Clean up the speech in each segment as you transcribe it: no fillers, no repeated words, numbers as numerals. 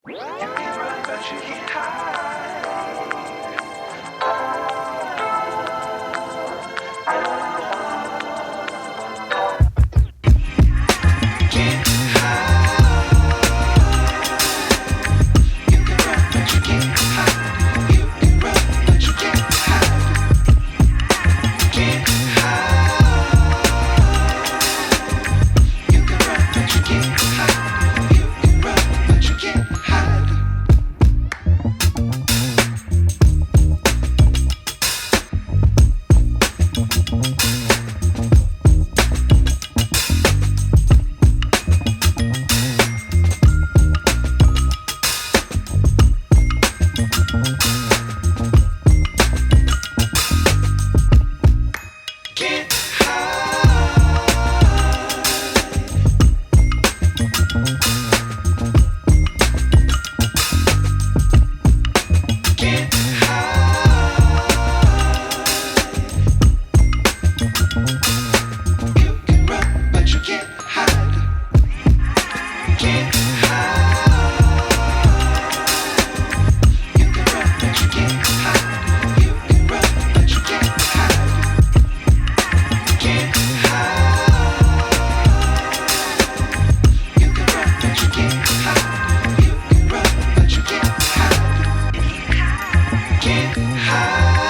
You can run, but you can't hide. Can't hide. You can run, but you can't hide. You can run, but you can't hide. Can't hide. You can run, but you can't hide. You can run, but you can't hide. Can't Can't hide. You can run, but you can't hide. Can't hide. You can run, but you can't hide. You can run, but you can't hide. Can't hide. You can run, but you can't hide. You can run, but you can't hide. Can't hide.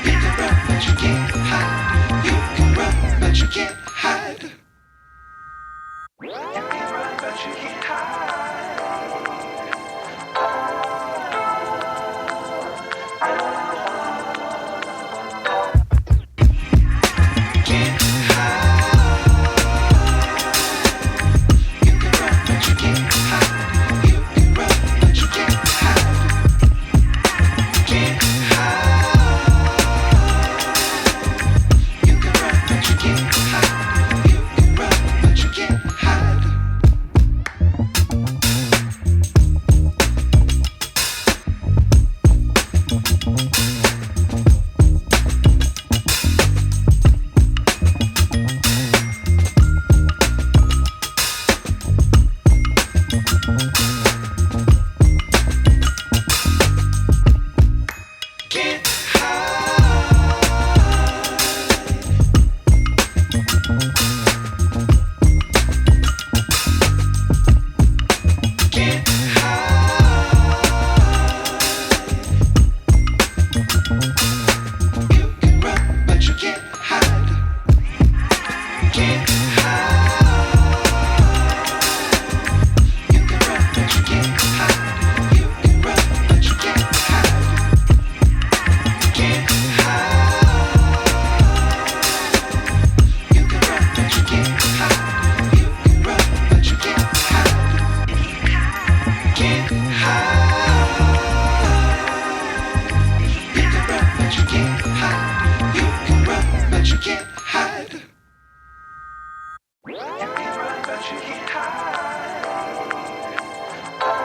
You can run, but you can't hide. You can run, but you can't hide. You can run, but you can't hide.